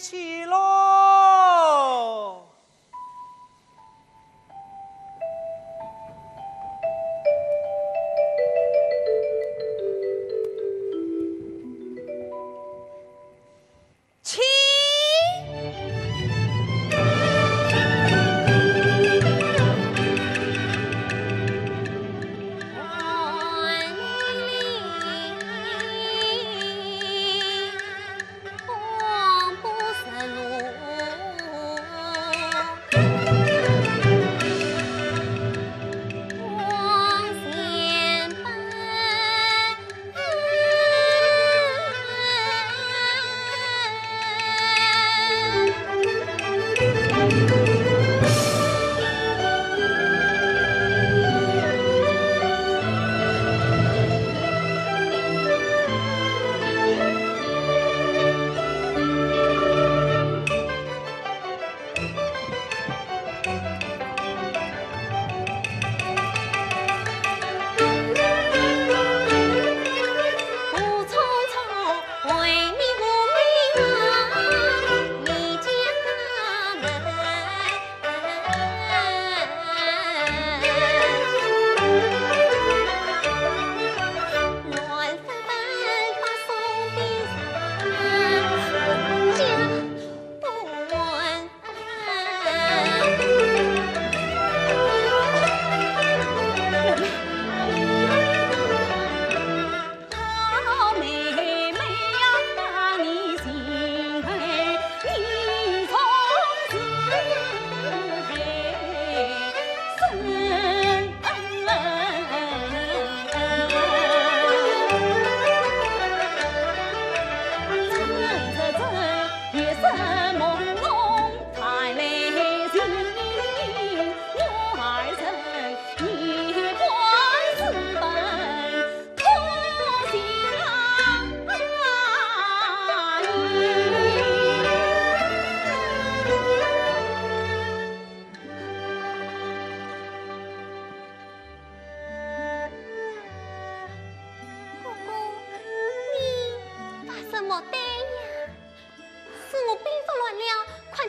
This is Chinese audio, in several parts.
起喽！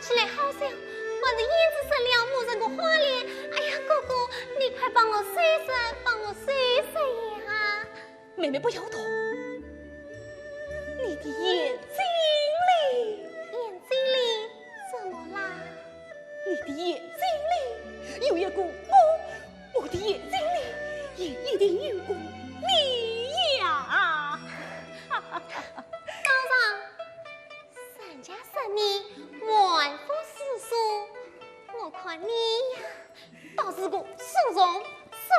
起来好像我的燕子生了母人个花脸。哎呀，哥哥，你快帮我试一试，帮我试一试呀！妹妹不要动，你的眼睛里怎么啦？你的眼睛里有一个我的眼睛里也一定有个你呀！高上三家生意万夫四书，我看你呀，倒是个手容手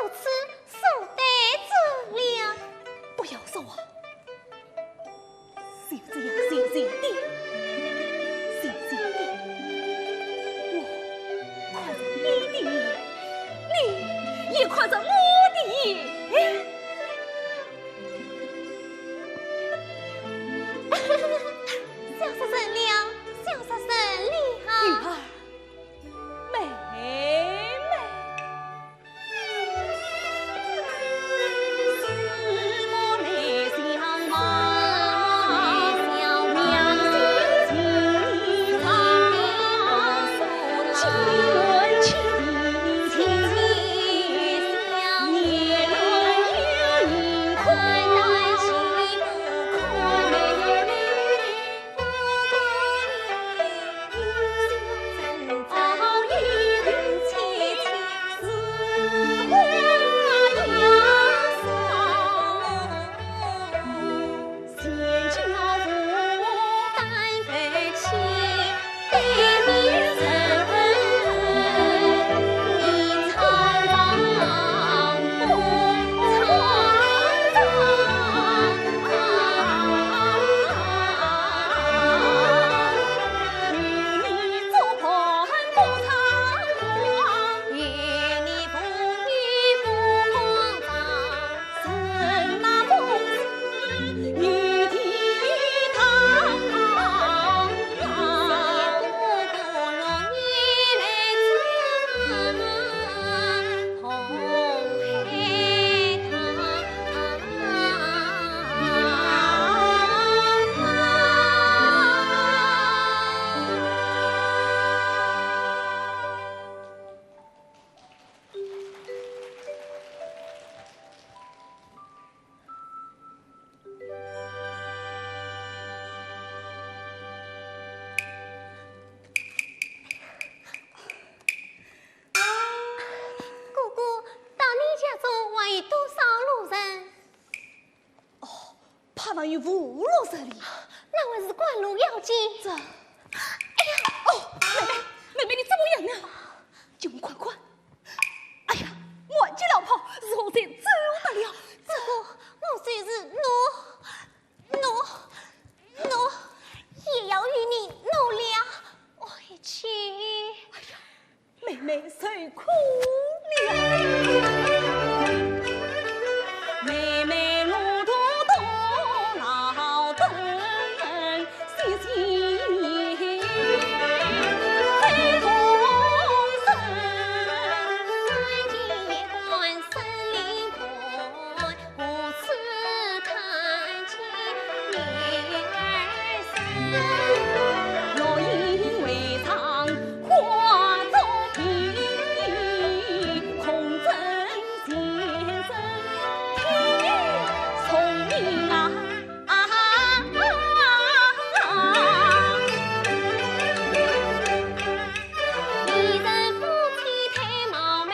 吃手得着了。不要说啊，就这样小心点，小心点，我看着你的眼，你也看着我的眼。笑死人了，笑死人了哈！女儿，妹妹，是我内心们于五路这里。那我是关路要紧。这，哎呀，哦，妹妹，你怎么样呢？救我快快！哎呀，忘记了跑，如何才走得了？这个我虽是奴，也要与你努力回去。哎呀，妹妹受苦了。妹妹路途多劳顿，细心非同生。三界观森林盆，无此看见女儿身。若因为唱花中品，空真先生挺聪明啊！一人夫妻太貌美，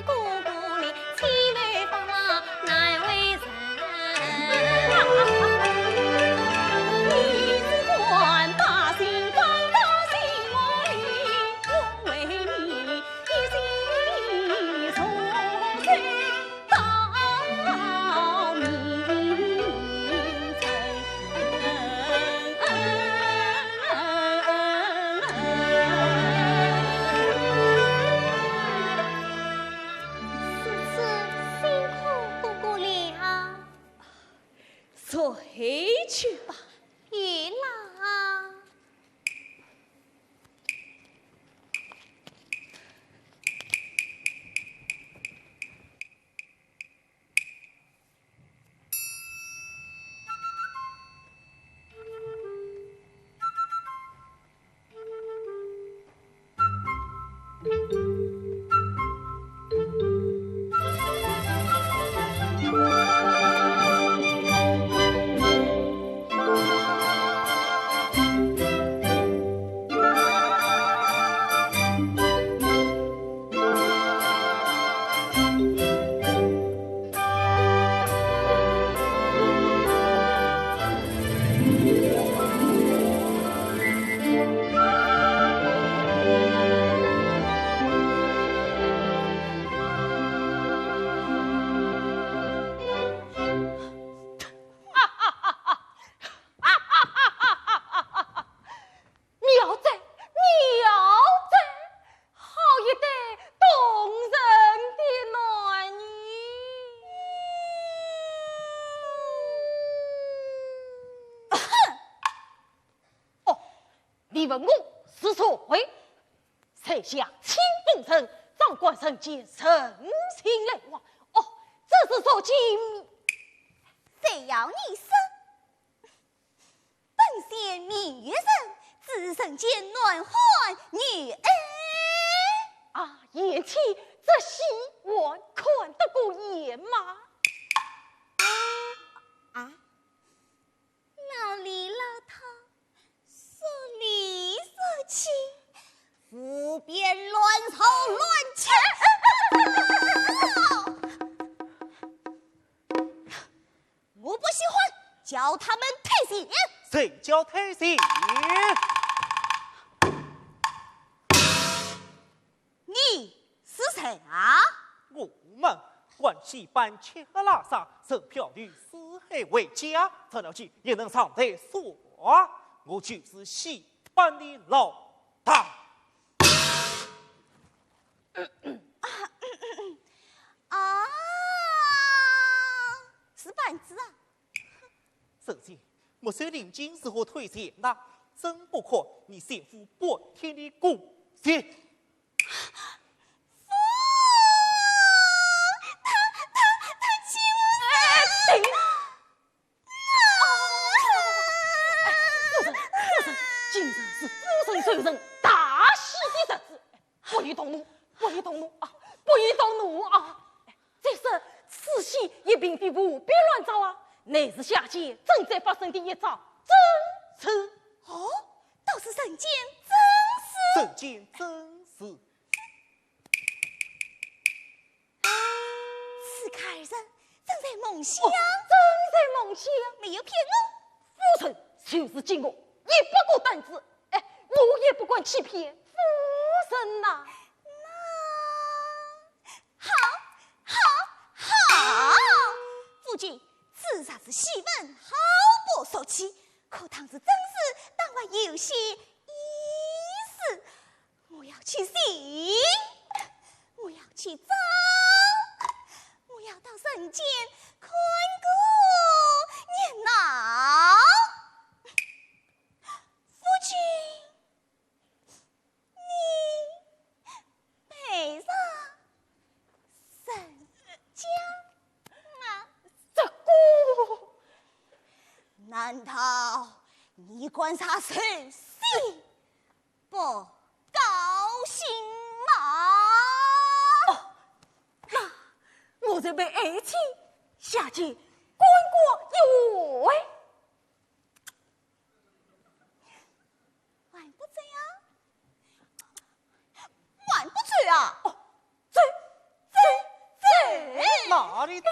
姑姑里欺妹方难为人。你只管把心放到心窝里，我为你一心从随到明此辛苦姑姑了，回去吧。玉郎。妙哉，妙哉！好一对动人的男女。哦，你问我是所为，才下清风城，长官人见神情来往。哦，这是所经。谁要你生？本县明月人，自身见暖换女儿。啊，言妻这戏我看得过眼吗？啊！老李老头，说理说情，胡编乱凑乱掐。我不喜欢，叫他们退席。谁叫太师？你是谁啊？我们关系办切和拉萨，售票率四海为家，这了去也能上台说话。我就是戏班的老大。啊，是板子啊！首先，我虽临近时候退钱的，真不可你先付半天的工钱。他欺负对了。今日是夫神随人大喜的日子，不宜动怒，不宜动怒啊，不宜动怒啊！再说此戏也并非胡编乱造啊，乃是下界正在发生的一桩真事。哦，倒是人间这件真事，此客人正在梦想，真在梦想，没有骗夫臣就是敬我，也不过胆子，哎，我也不管欺骗夫人呐。好，夫君自杀是戏文，毫不俗气，可倘是真事，当外有些意思。我要去行，我要去找，我要到人间看顾热闹。夫君，你陪上人家啊？这个难道你观察谁不高兴吗？那我这被爱情下界关过一回，还不醉啊？还不醉啊？哦，醉，哪里走？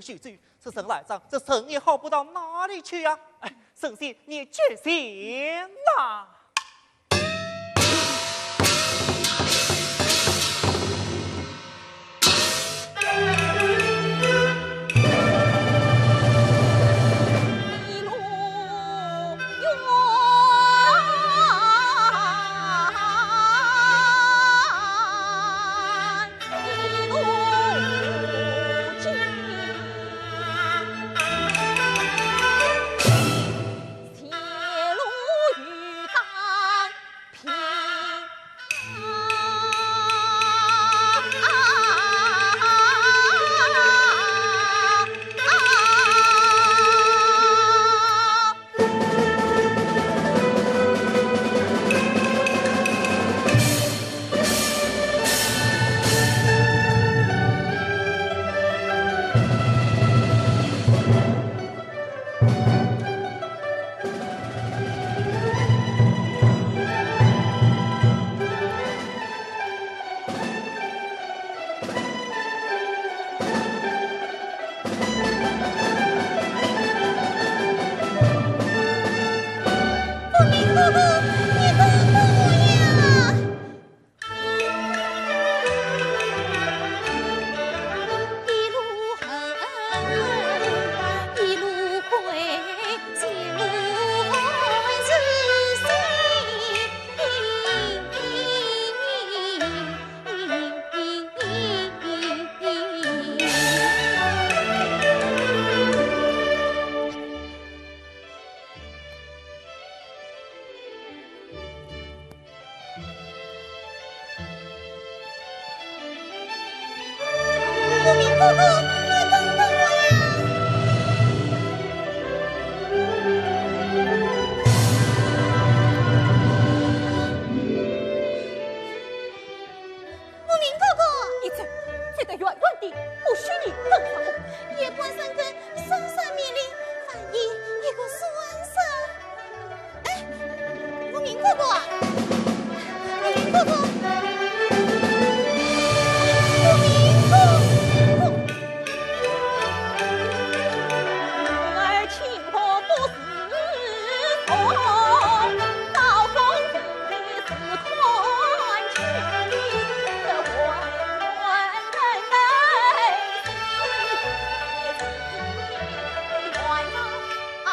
许罪，此生来长，这生也好不到哪里去呀、哎，神仙你决心呐！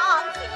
天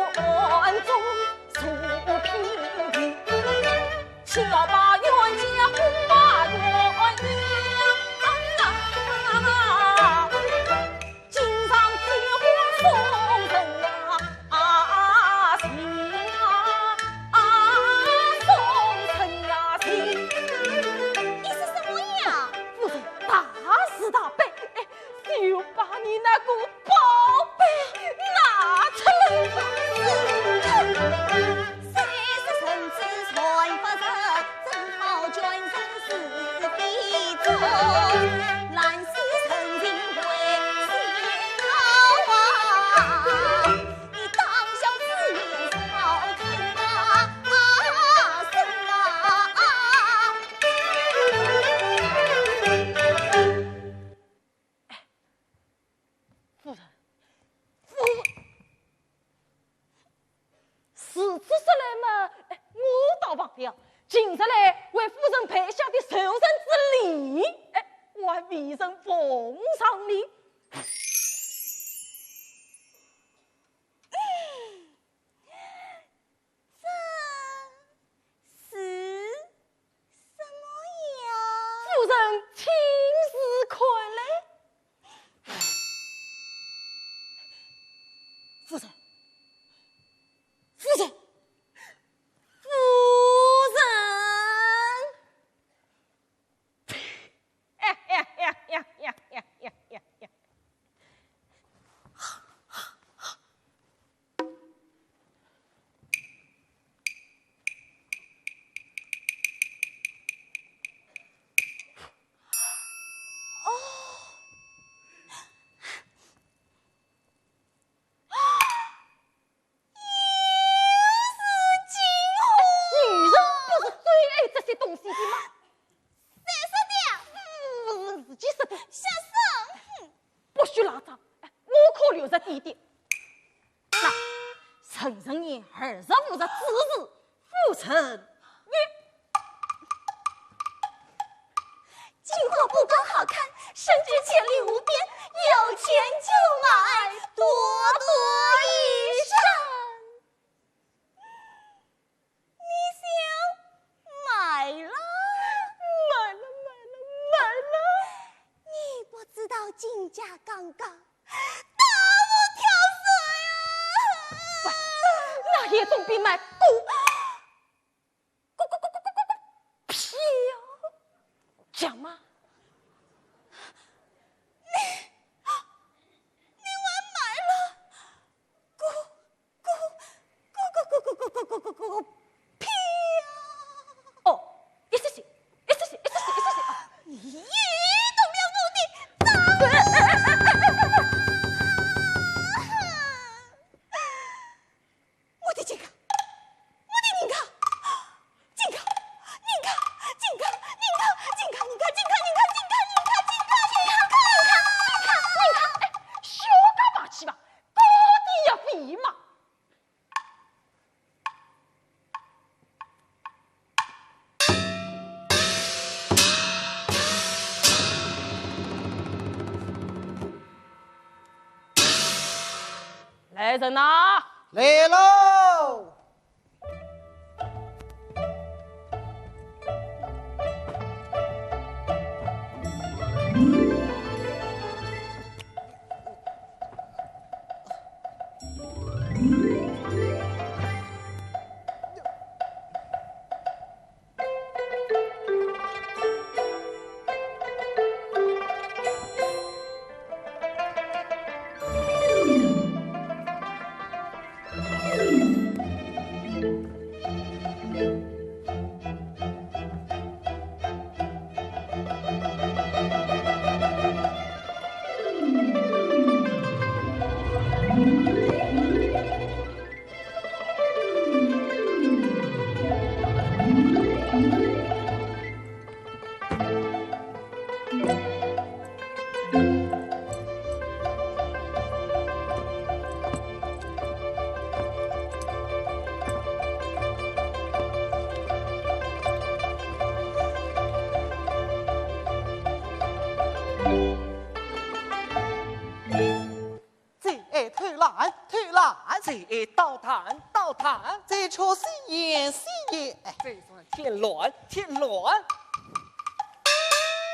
我暗中请要把冤家呼把冤啊！今上金花送人啊，情送人啊情。你是什么呀？夫人大是大悲，就把你那个宝贝拿出来。谁是臣子传不实，正好全身是非中，难是曾经为心好啊！你当小子也少看啊生啊！夫人，事实说来嘛，我倒忘了，今日来为夫人配下的受人之礼，我还为人奉上你。这是什么呀？夫人亲自看来。夫人，夫人，夫人，女人不是最爱这些东西的吗？谁说的？夫人自己说的，小生，不许拉账，我可留着弟弟。那陈人年25日之日，父臣曰：金货不光好看，甚至潜力无边，有钱就买，多多益善。你想买了？买了。你不知道金价刚刚，大步跳水啊！那也总比买票讲吗？你还买了票？哦，一时些啊！你一动了怒的，我的金卡，我的宁卡，金卡，宁卡，金卡，宁卡，金卡，宁卡，金卡，宁卡，金卡，宁卡，金卡，金卡，小家把气吧，高低要比嘛。来人呐！来喽！最爱偷懒，最爱倒谈，谈，这却是演戏也。这算添乱，添乱。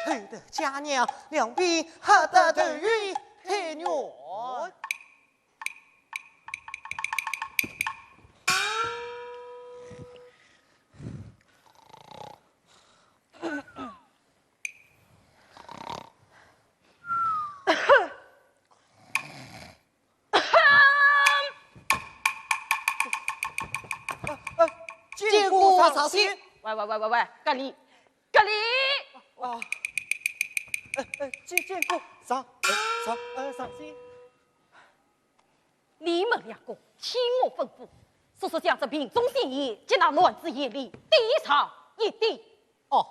偷得家娘两边吓得头晕太软。见过上仙。喂，隔离！啊，见过上仙。你们两个听我吩咐，说是将这瓶中仙液及那卵子液里滴上一滴。哦，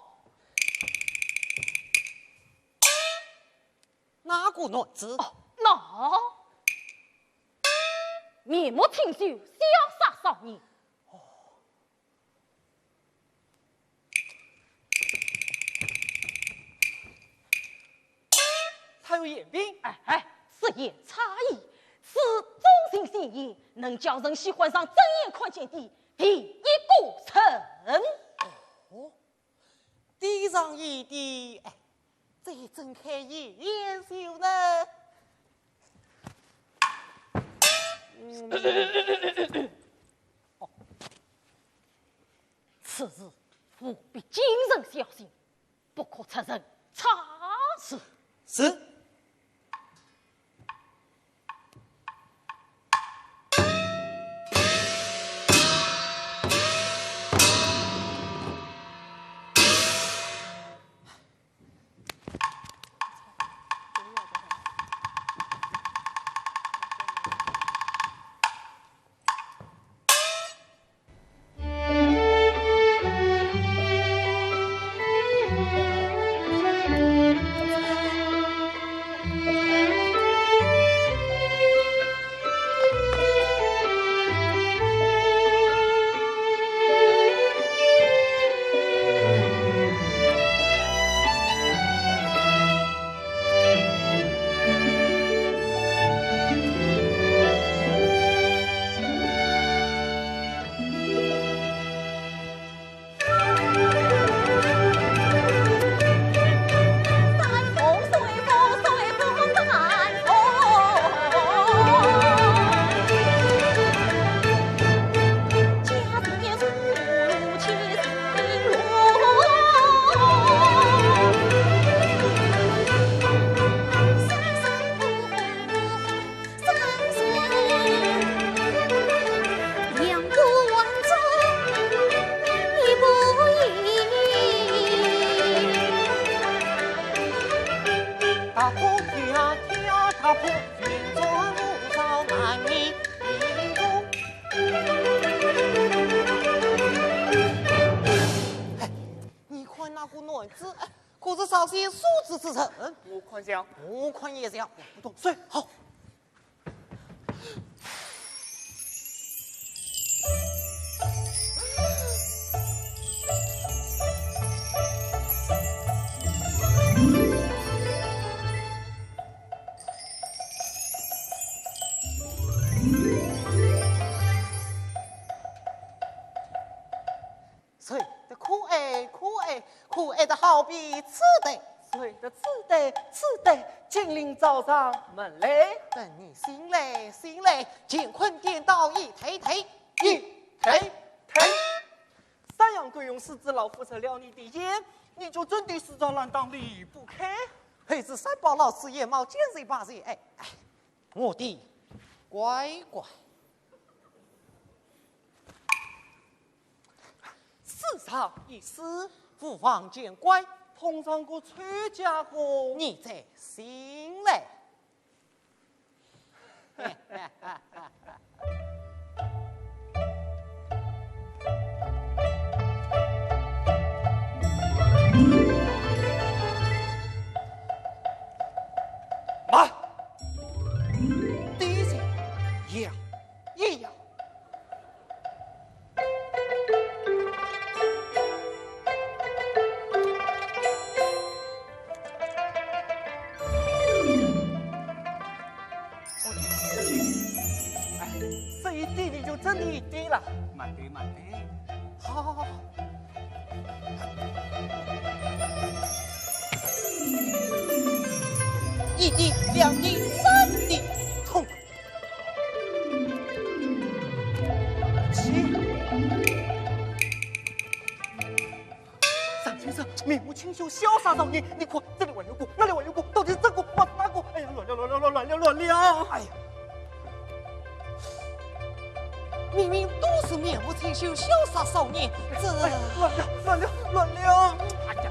哪个卵子？哦，那面目清秀、潇洒少年。他有眼病。此言差异，此中性仙液能叫人喜欢上睁眼看见的第一个成。哦，滴上一滴，这真开眼秀呢。此事务必谨慎小心，不可出人差池。是。可是少些素质之臣，我看想，我看也想，不懂睡好。谁的可爱可爱的好比此地，谁的此地，金陵早上门来，等你醒来，乾坤颠倒一推，三阳贵用狮子老夫成了你的眼，你就真的是遭难当离不开。配置三宝老师眼毛尖嘴巴嘴，我的乖乖。世上一死，父王见乖，碰上个崔家伙，你在心嘞。妈，第一件要也要。好好好。一滴两滴三滴，冲！起！单先生面目清秀，潇洒少年，你看这里挽流过，那里挽流过，到底是这股还是那股？哎呀，乱了！哎呀！明明都是面目清秀、潇洒少年，这乱了！哎呀！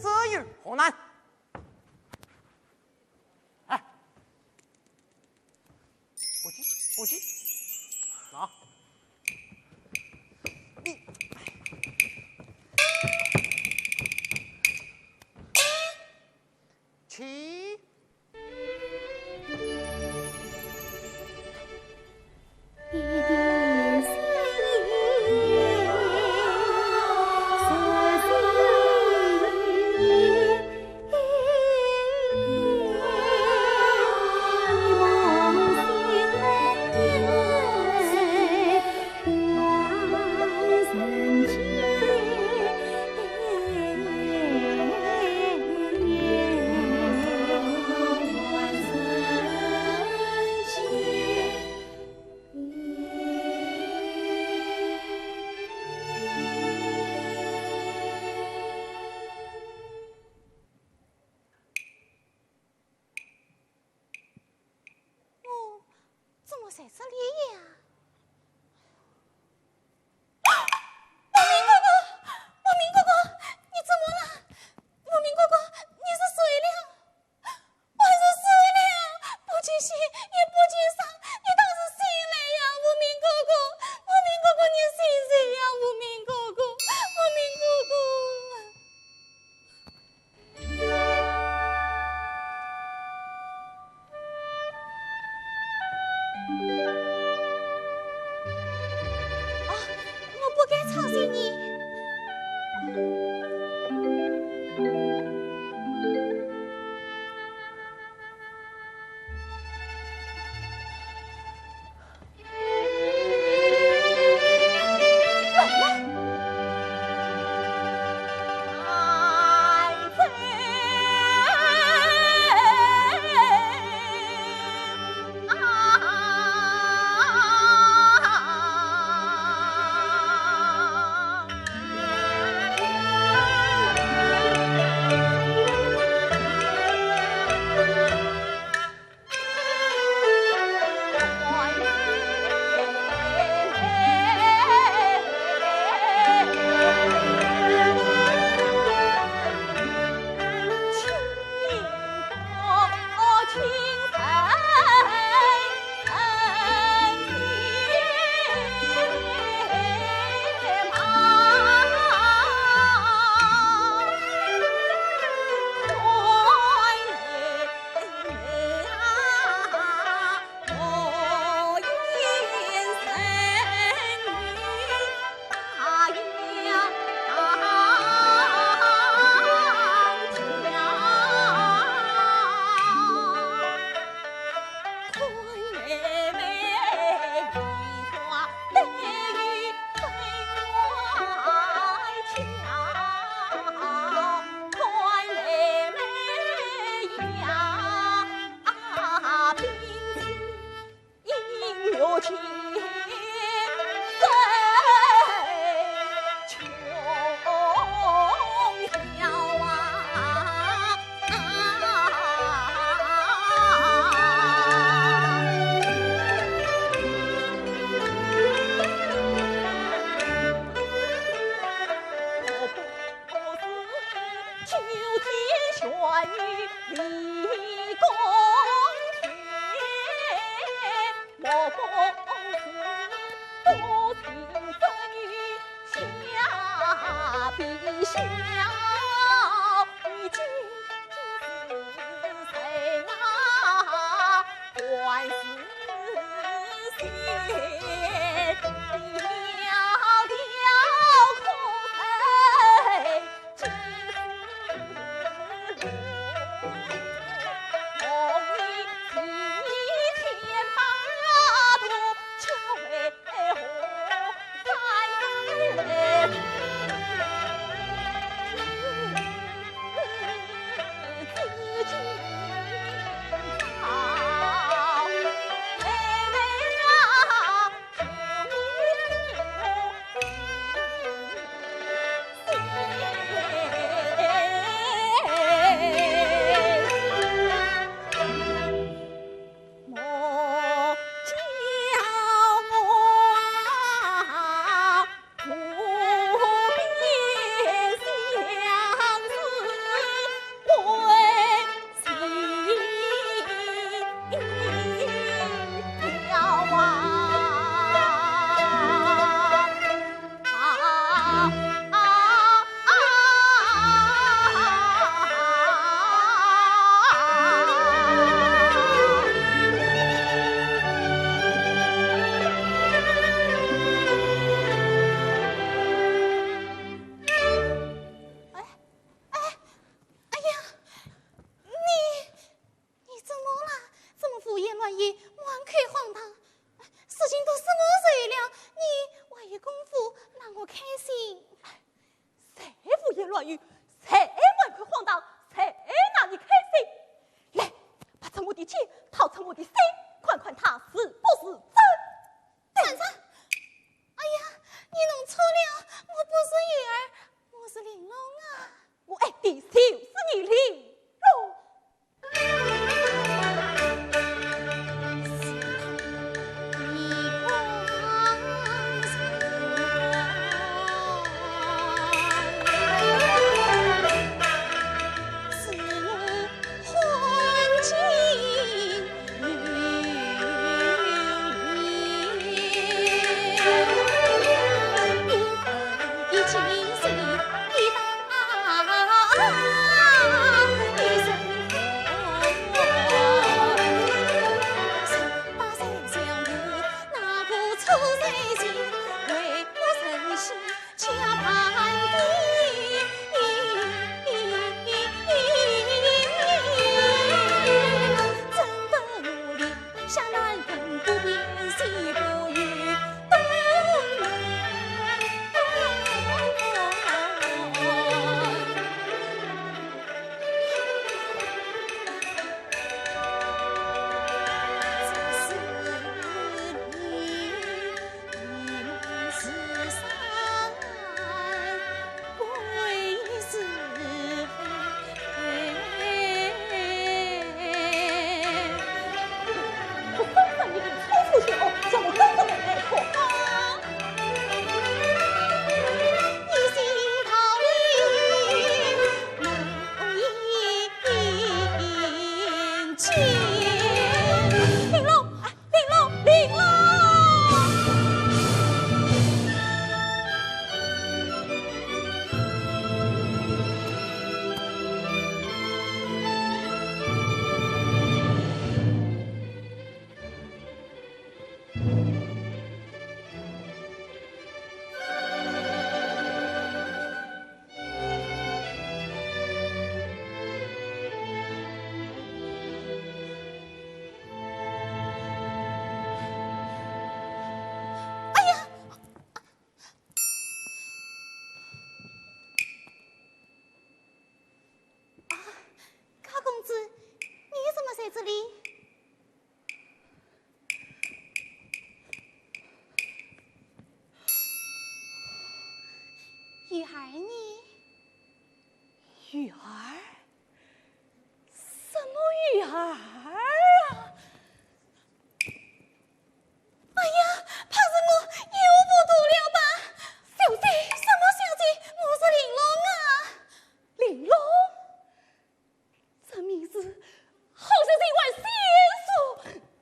这有何难？哎，不急，拿你。起！在这里呀！无名哥哥，你怎么了？无名哥哥，你是谁了？我是谁了？不见血，也不见伤，你倒是谁来呀？无名哥哥，你是谁呀？无名哥哥，无名哥哥。我不该吵醒你。语，才外快荒唐，才让你开心。来，拔出我的剑，掏出我的心，看看他是不是真。先生，哎呀，你弄错了，我不是玉儿，我是玲珑啊。我爱的就是你玲珑。在这里。玉儿呢？玉儿？什么玉儿啊？哎呀，怕是我又不读了吧？小姐，什么小姐？我是玲珑啊。玲珑，这名字好像是一碗仙书，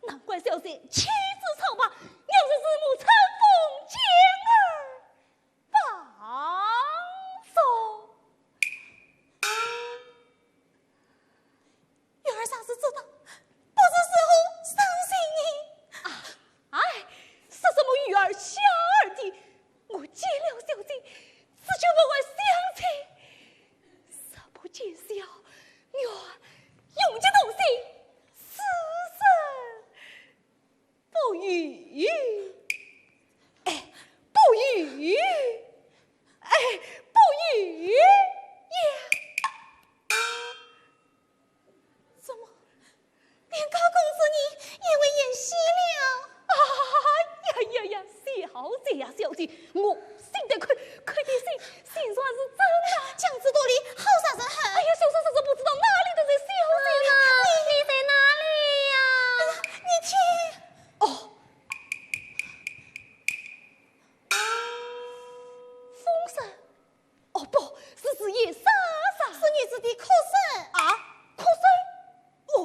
难怪小姐妻子操吧，娘是师母乘风剑儿放手。玉儿啥时知道？不是时候伤心你啊！哎，是什么玉儿瞎儿的？我见了小姐，此就不会相亲，什不见笑，女儿永结同心，此生不渝。哎，不渝，哎，不渝呀！怎么，连高公子你也为演戏了？啊呀呀呀！小姐呀，小姐，我信得亏得信，心算是真的。强词夺理，好杀人狠。哎呀，小嫂子不知道哪里都在小姐了。你在哪里呀？你听，哦，风声。哦，不是子夜莎莎，是女子的哭声啊，哭声。哦，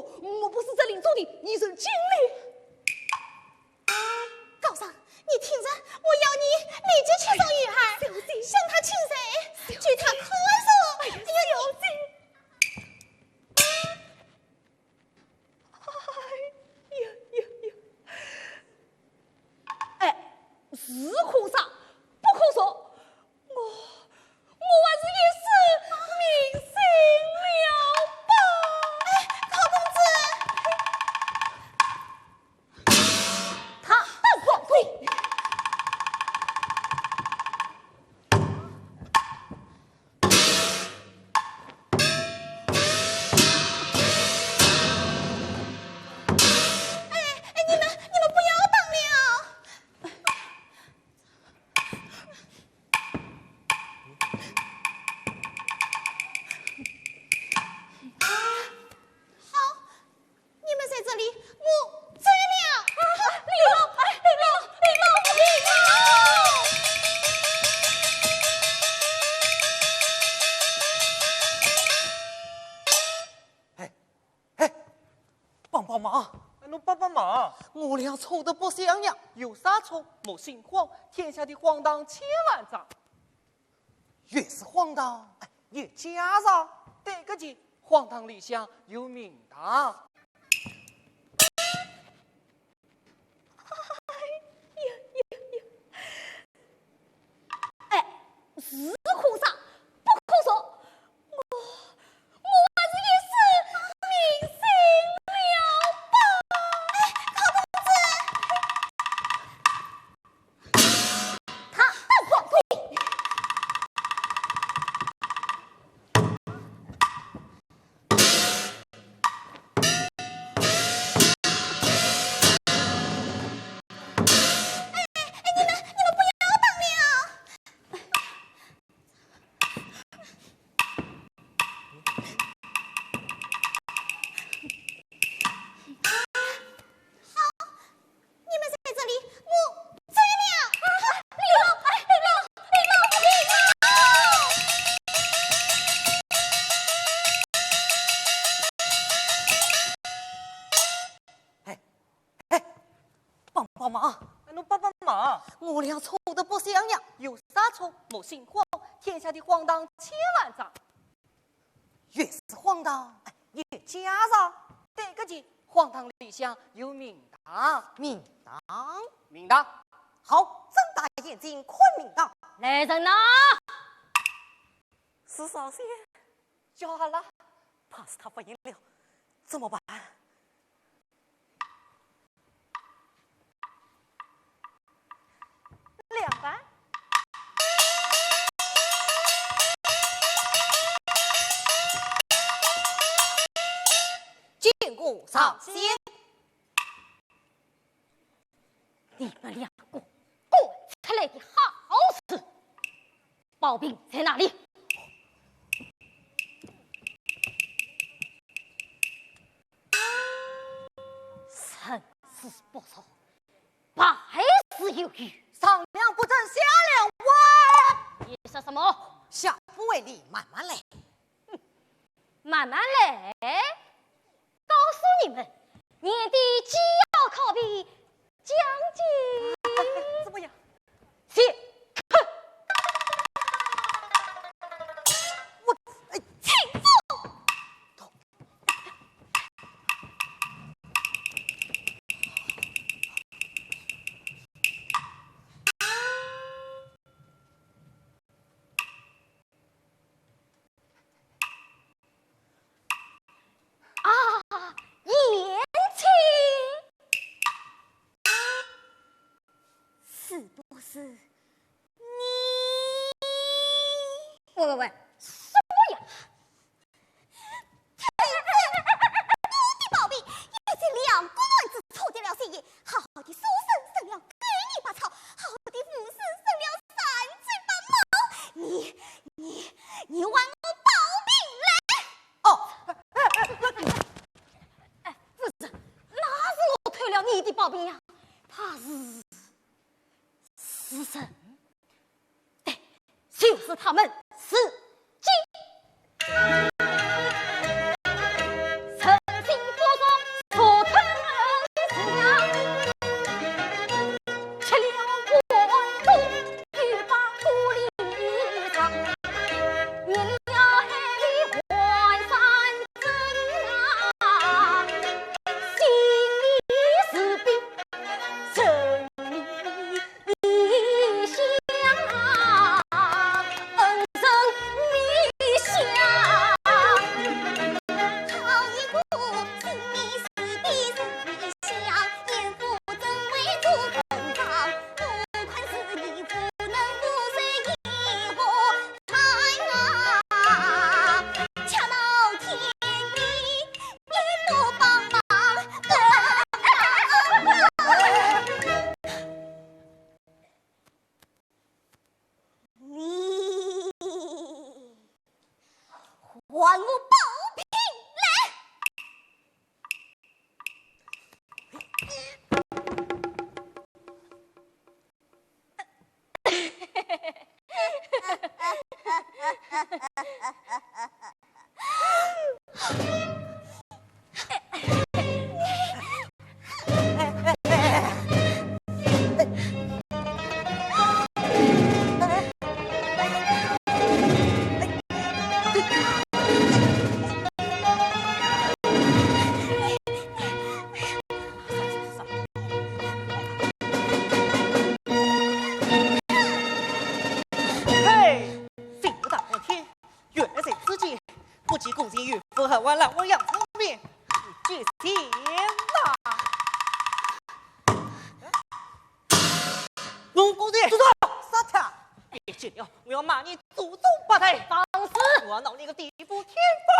我不是在林中的一人经历。高尚，你听着，我要你立即去找玉儿，小姐向她请罪，据她口说。哎呀，小姐。哎呀呀呀！哎，是哭啥？不哭说。我还是也是明心了吧？哎，高公子，他但放屁！俩丑得不像样，有啥错莫心慌，天下的荒唐千万丈。越是荒唐，越假上。对个的，荒唐理想有名堂。是可杀，不可说。我还是一时迷信了吧。高公子，他当皇帝。帮忙！侬帮帮忙！我俩丑得不像样，有啥错莫心慌，天下的荒唐千万丈。越是荒唐，越假上。对个的，荒唐理想有名堂。名堂，名堂。好，睁大眼睛看名堂。来人呐！是少仙，叫他了。怕是他发现了，怎么办？两番。见过少仙，你们两个干出来的好事，宝兵在哪里？生死不仇，百死有余。上梁不正下梁歪。你说什么？下不为例，慢慢来。慢慢来。告诉你们，年底既要考比将军，怎么样？谢。请坐。言情是不是你？喂，什么呀？你宝贝，也是两个乱子错得了谁也？好好的书生生了给你把草，好好的武士生了三嘴八毛。你还我宝兵来？哦，不是，那是我推了你的宝兵呀，怕是死神，对，就是他们死鸡。诚心不说，错吞是呀，吃了我肚，欲把土里藏，你要海里换山珍啊，心里是比真理想啊，恩生米香。好一个心里是比人里香，眼福真为主本长，不愧是你不能不随意我猜啊，恰到天地一不帮忙。你还我宝瓶来！万来我杨成明，你接天呐！龙公子，住手！杀他！别急了，我要骂你祖宗八代！放肆！我要闹你个地府天翻！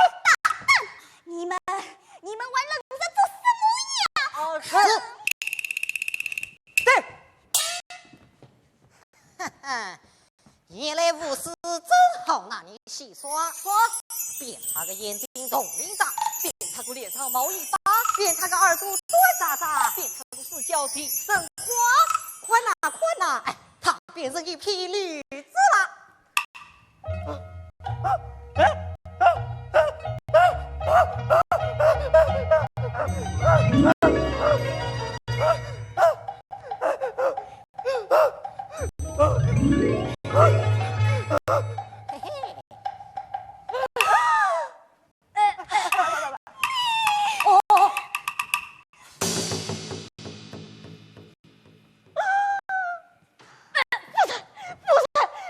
你们玩愣着做什么呀？是。对。哈哈，原来无事真好拿你戏耍耍，变他个眼睛洞铃大，变他个脸上毛一把，变他个耳朵短渣渣，变他个四脚踢生花，快拿快拿！哎，他变成一匹驴子了。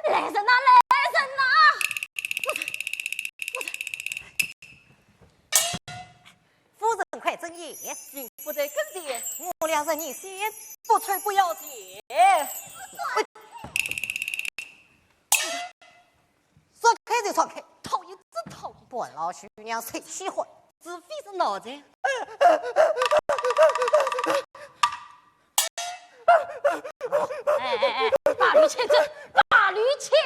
来人呐，来人呐！夫人快睁眼，孕妇在跟前，我俩人你先，不吹不要紧。说开就说开，讨厌真讨厌！本老徐娘谁喜欢？只非是脑袋。哎，把驴牵走，把驴牵走！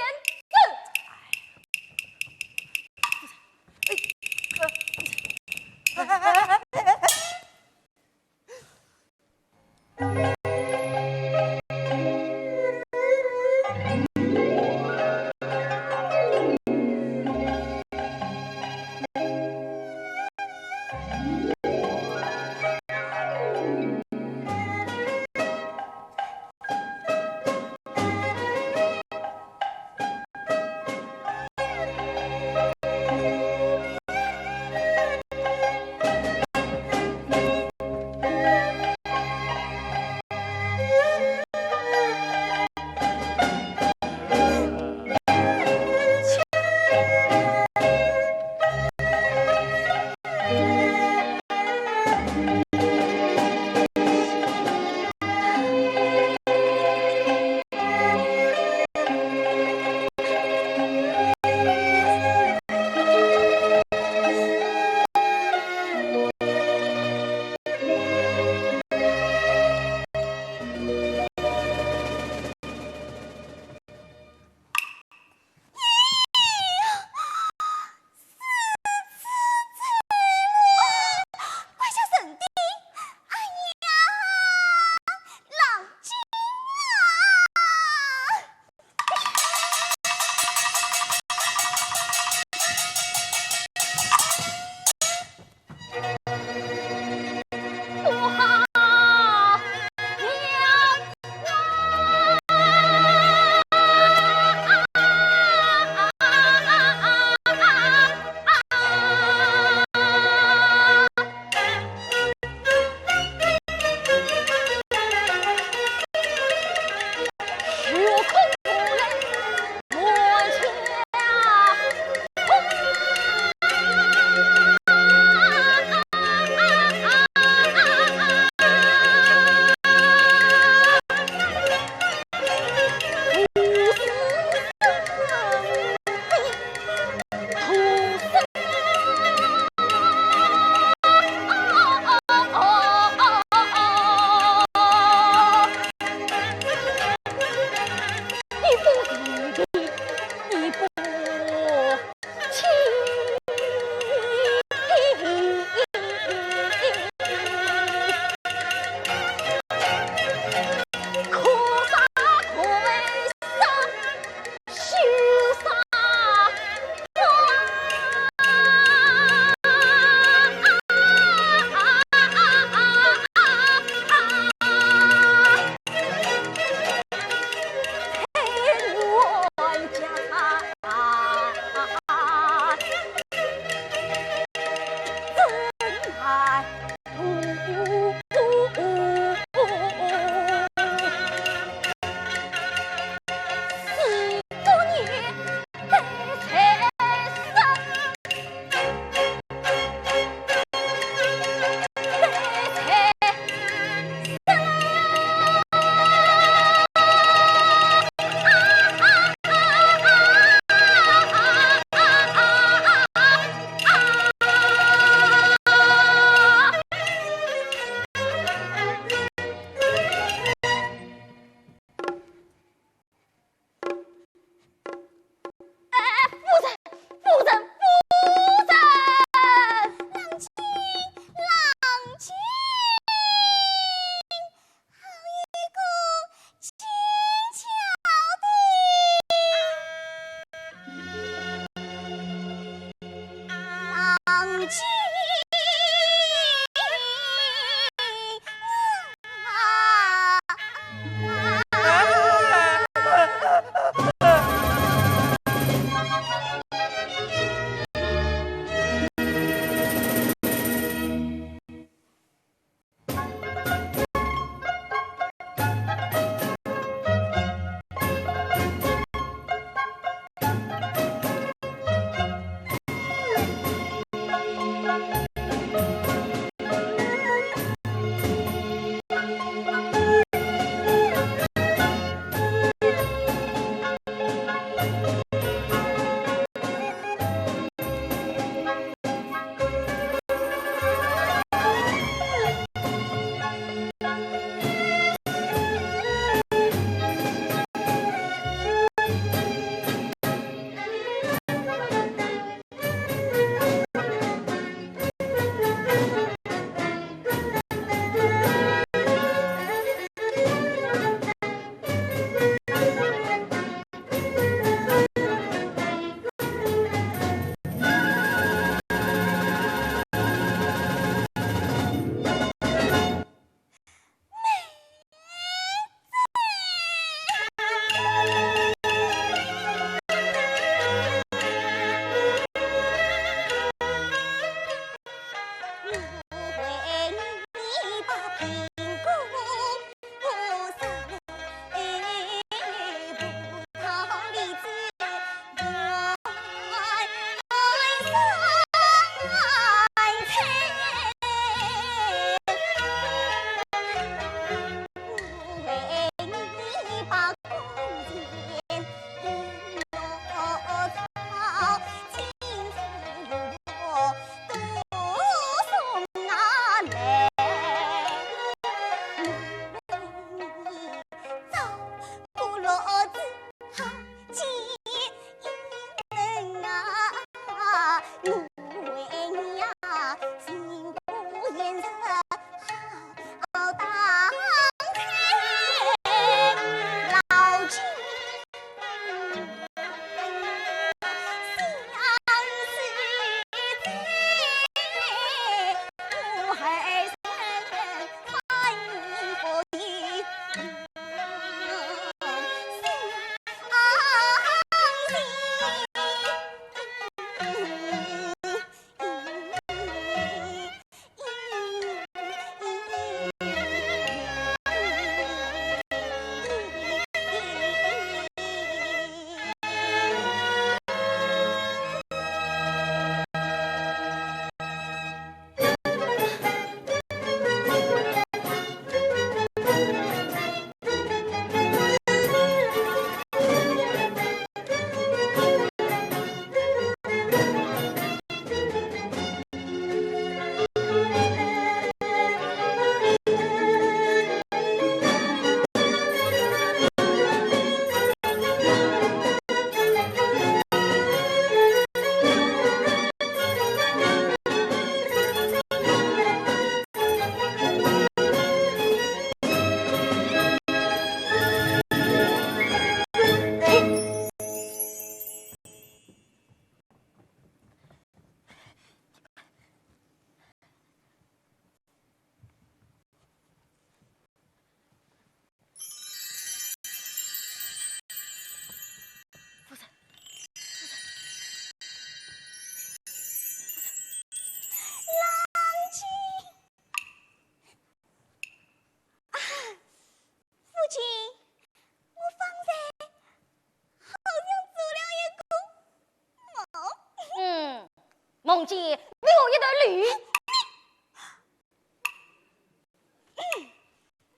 梦见有一头驴。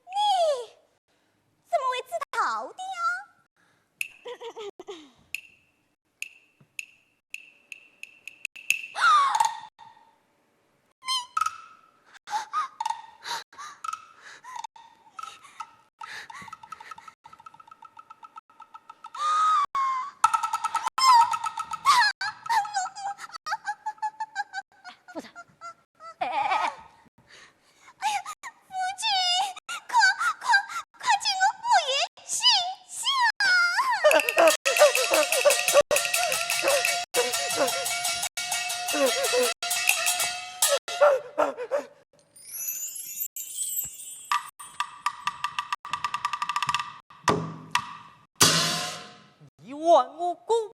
你怎么会知道的呀？夫人，哎，夫君，快进入木园歇一万我恭喜。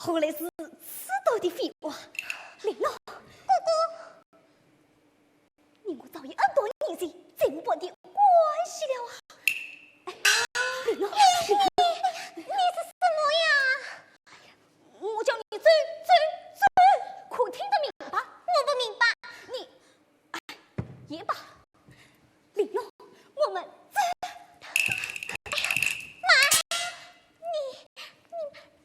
后来是此都多的废话，玲珑，哥哥，你我早已很多年前进我的关系了啊！玲珑，你是什么呀？我叫你嘴，可听得明白？我不明白。你，也罢，玲珑，我们这，哎呀，妈，你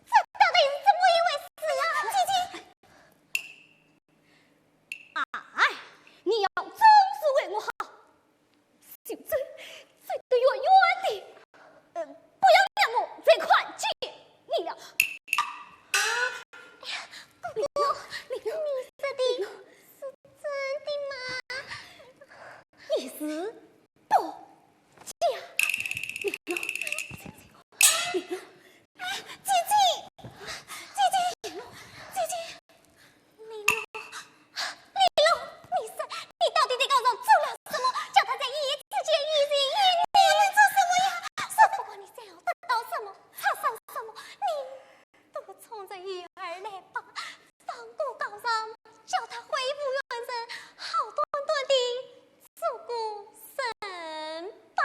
这到底是怎么一回事啊？姐姐，哎，你要总是为我好，就最得远远的，不要让我再看见你了。玲珑，你说的是真的吗？你是不假。玲珑，玲珑，姐姐，玲珑，你到底对高总做了什么？叫他在一夜之间一人一女？你做什么呀？说不管你想要得到什么，插上什么，你都冲着鱼儿来吧。放过高总，叫他恢复原身，好端端的走过身吧。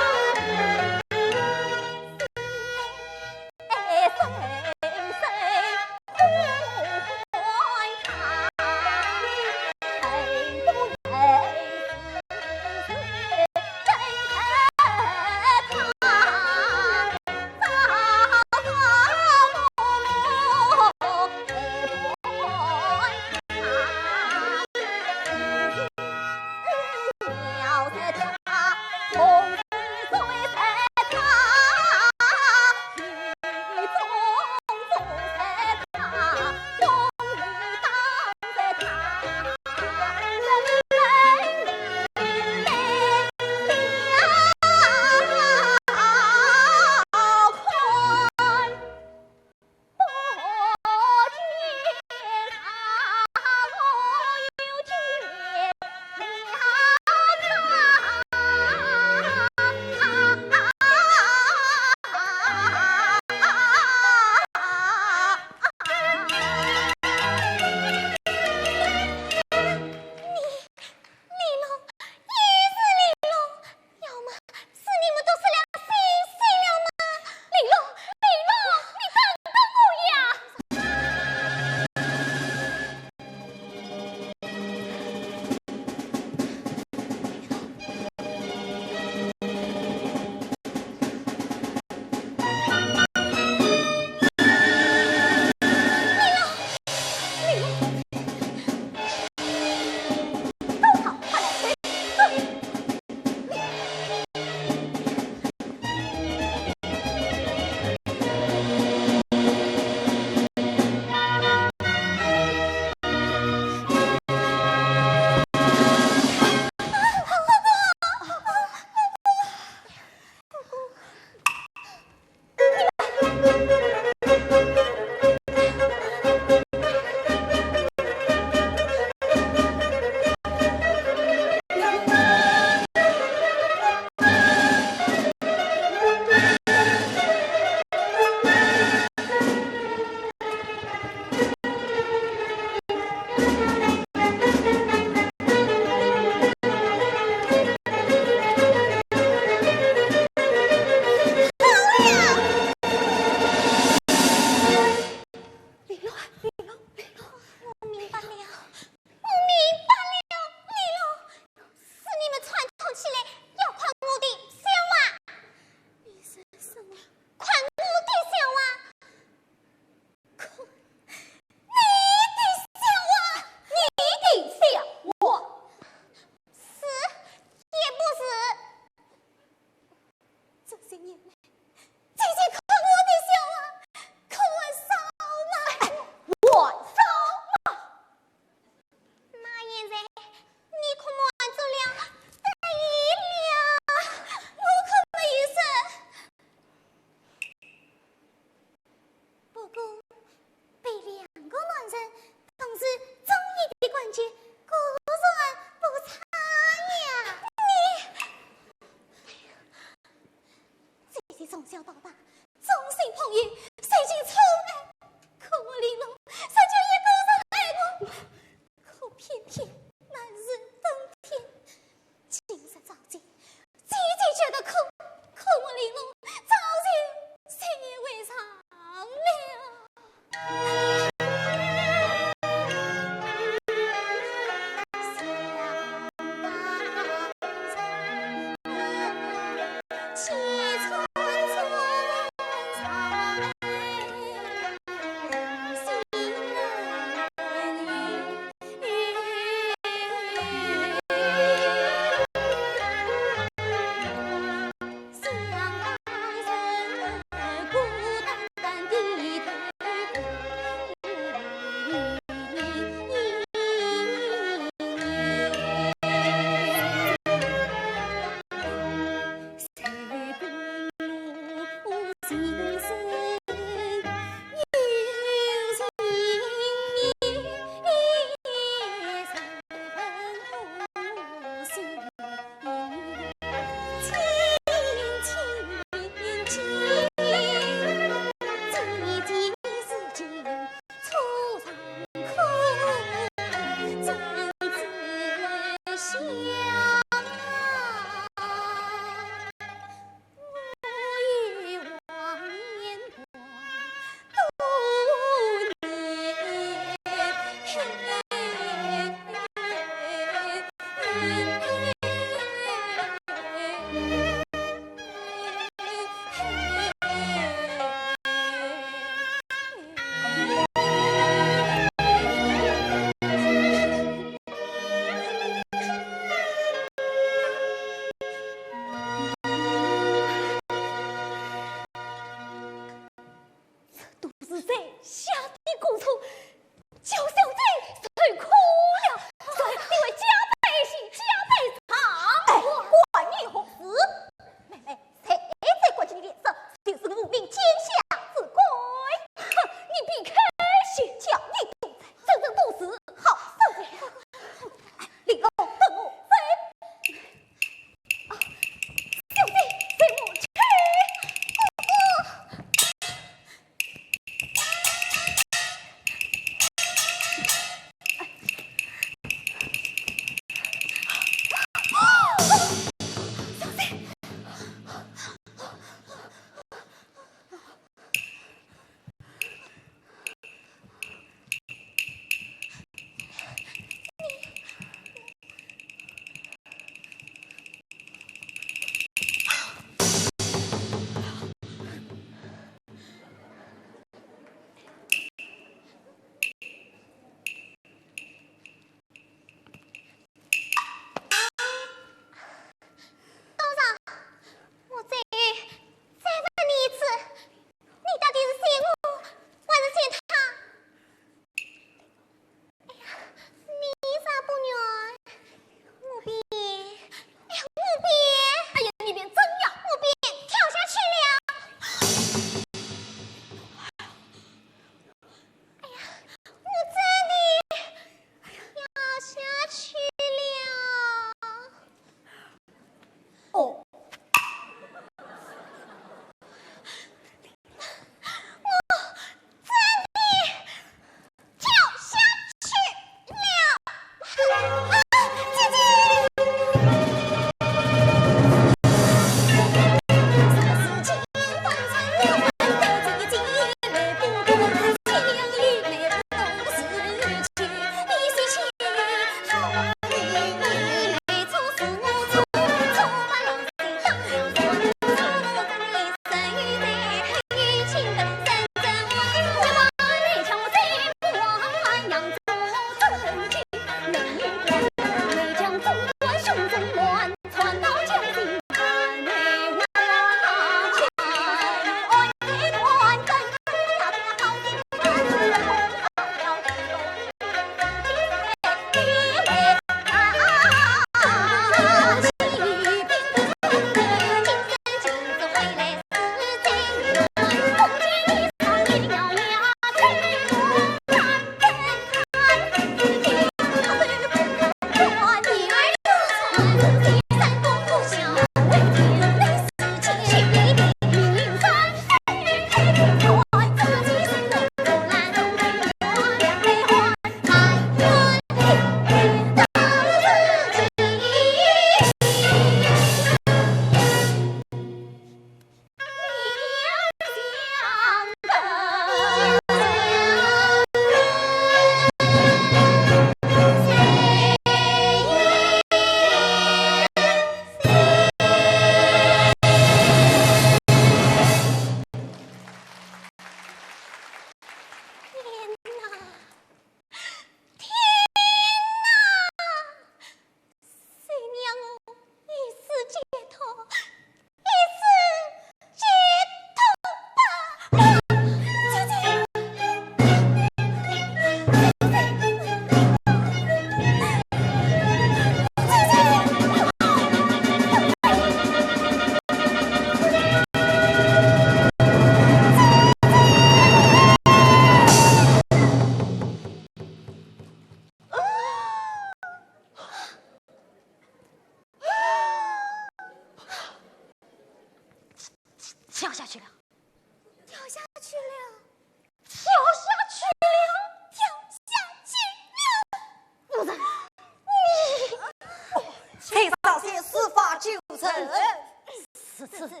此无力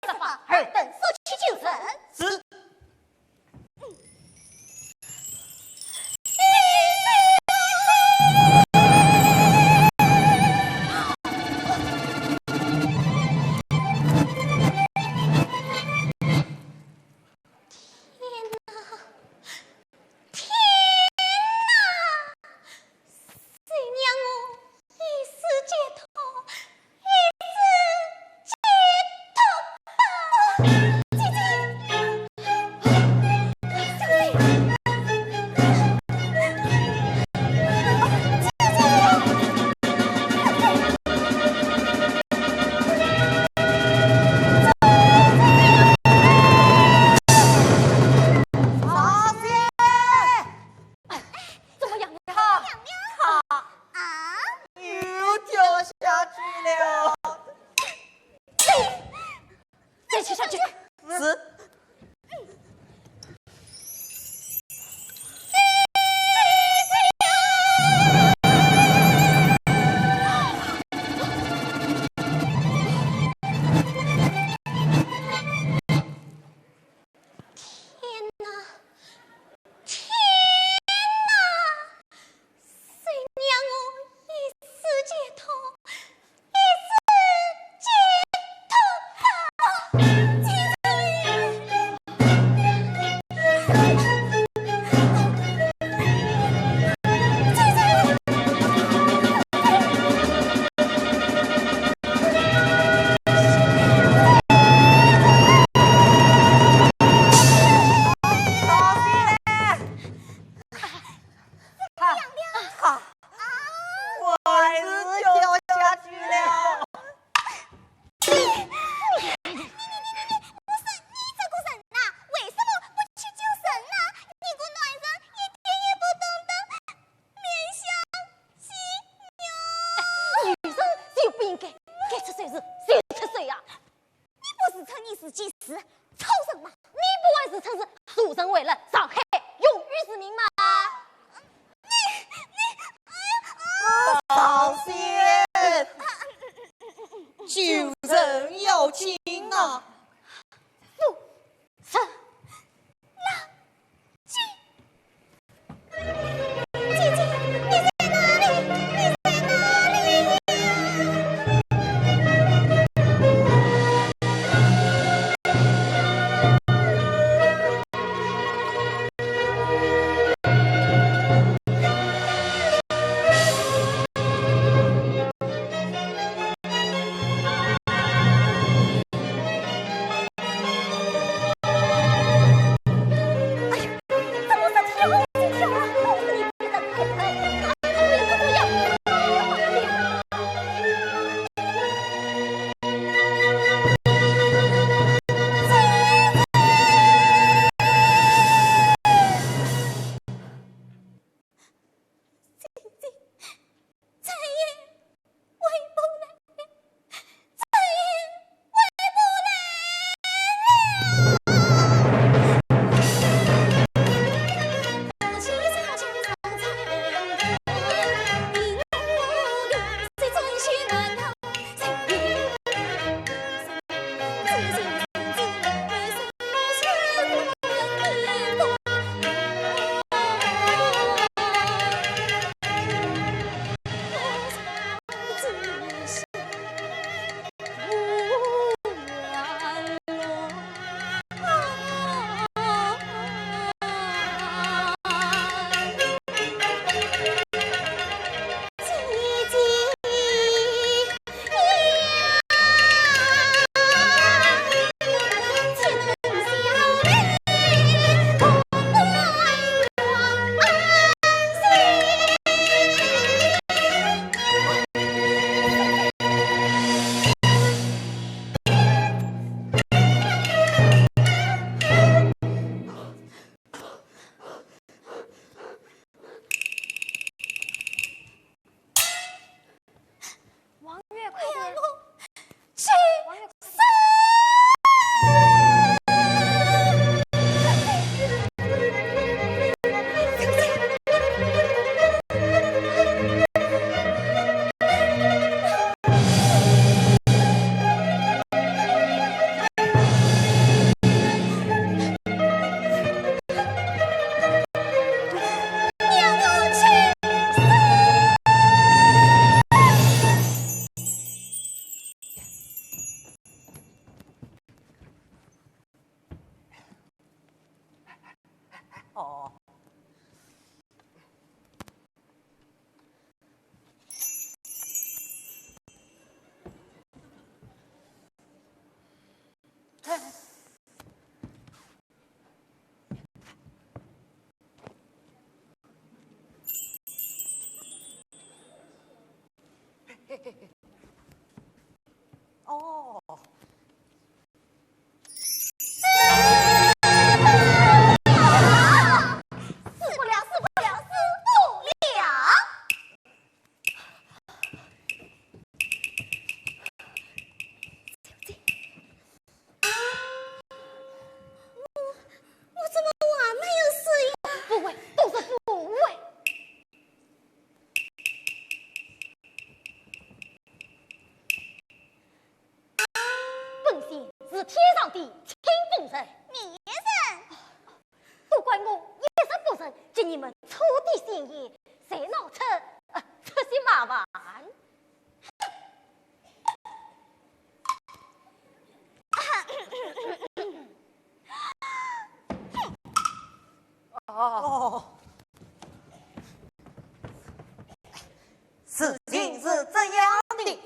执法，尔等速去就审。是。哦。死不了，死不了，死不了！我怎么还没有死呀？不会，都是不会。本仙是天上的清风神，孽人，都怪我一时不慎，将你们触地仙叶，才闹出这些麻烦。哦，事情是这样的。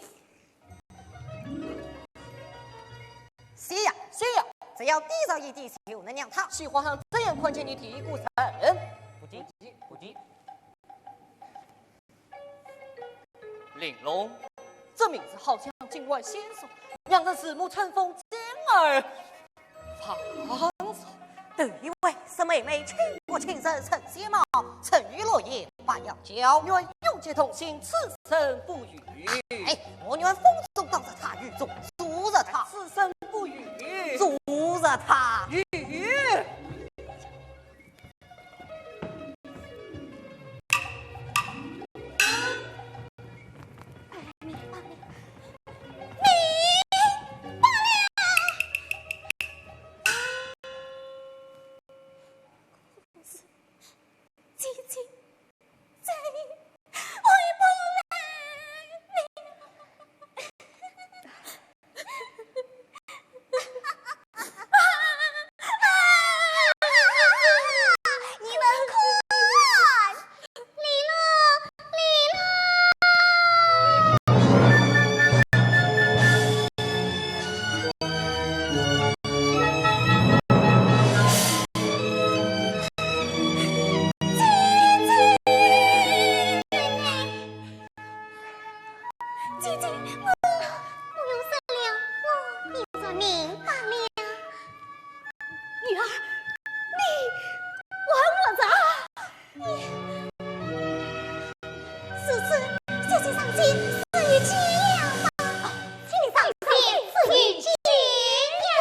是呀，只要滴上一滴就能酿汤。喜欢上这样宽钱的地古城，不急，不急。玲珑，这名字好像境外先生，两人四目春风兼儿，方才对一位是妹妹倾国情深成仙貌，沉鱼落雁把要教。愿永结同心，此生不渝。哎，我愿风中荡着他雨中阻着他，此生不渝。阻着他。姐姐，再回不来。你们看，离了，离了。姐姐，我不用生了，我已做明白了。女儿，你还我咋？此次小姐上前赐予吉良吧，请你上前赐予吉良。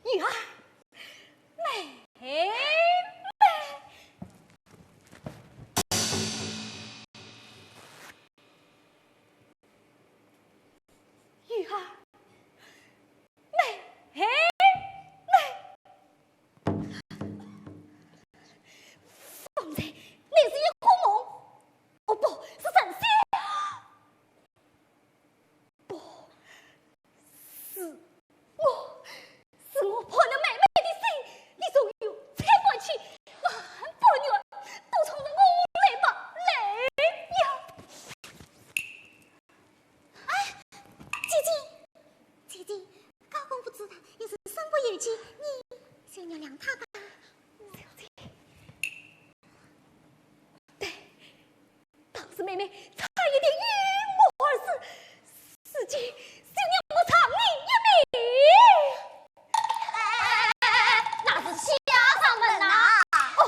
女儿，妹。女儿，妹。方才那是一个梦，哦不是神仙，不是我破了妹妹的心，你终于猜不起，不女儿都冲着我来吧，来呀！姐姐，高公不知道，也是身不由己，你就原谅他吧。当时妹妹差一点晕我而死，事情就让我偿你一命。那是下上门呐！哦，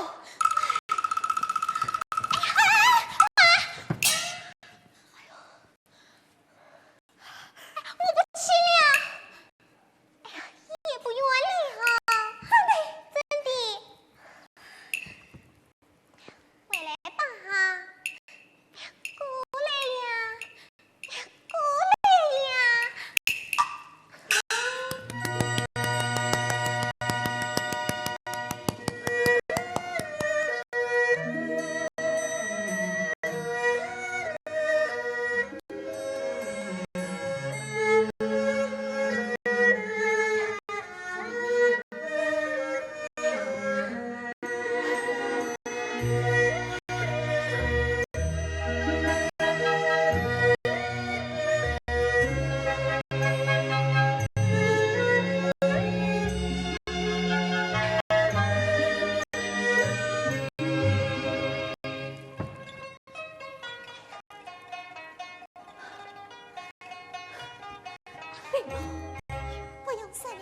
不用思量，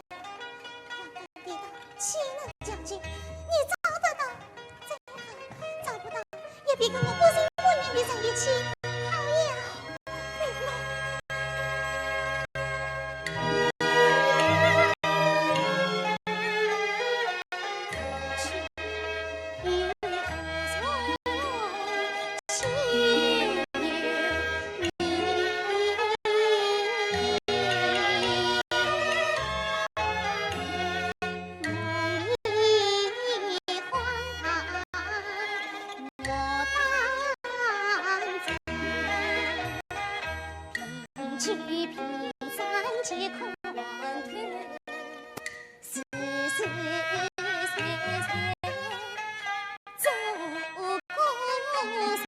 王公地道岂能将军？你找得到，最好找不到，也别跟我不心不念的在一起，好呀，对吗？去平三界空屯，丝丝线线走过山。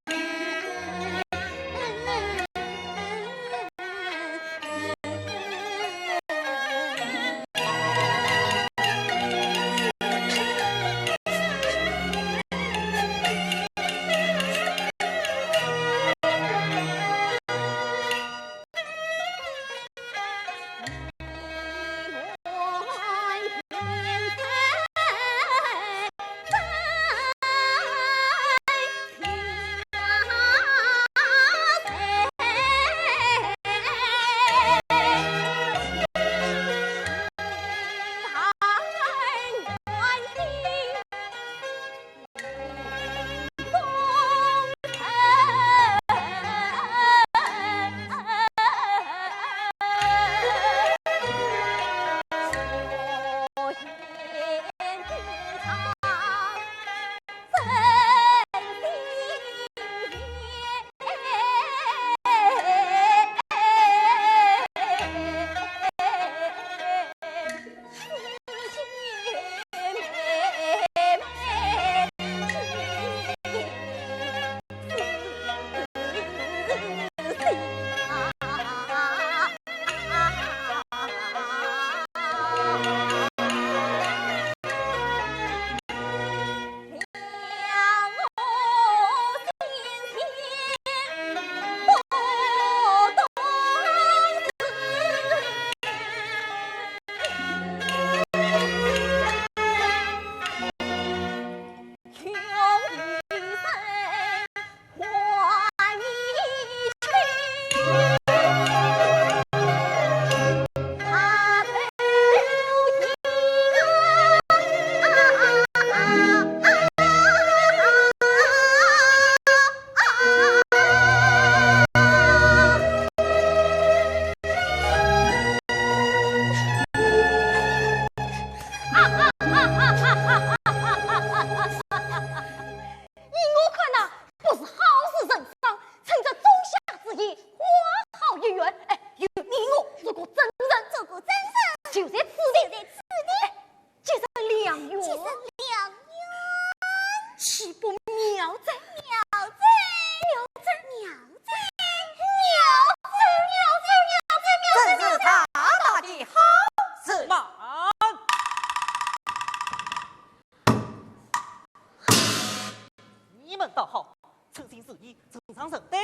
道好，此情此意，正常审得，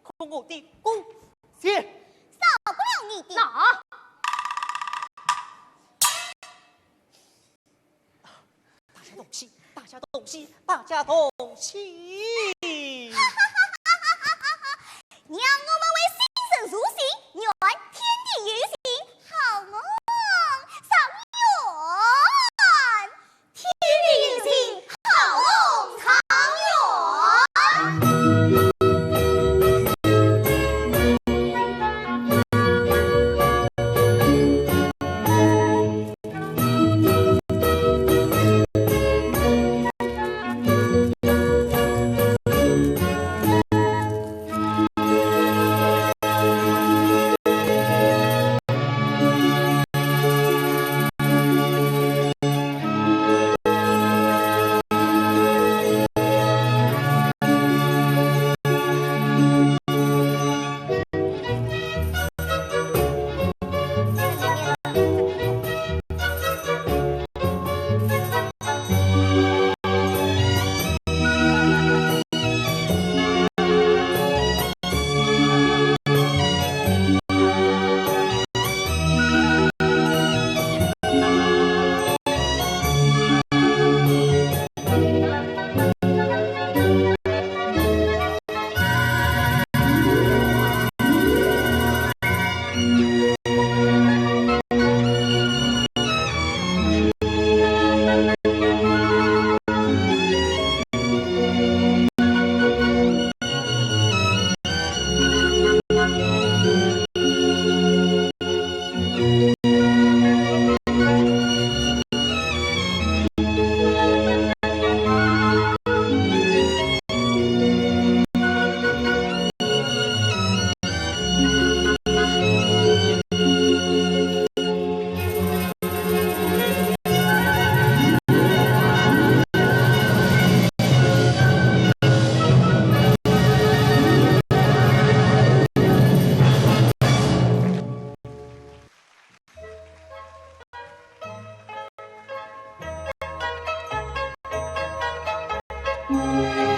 恐我的姑谢。少不了你的。哪？大家动气，大家动气，大家动气。让我们为新生入行，愿天地运行，好梦上远。天地运行，好梦长远。啊！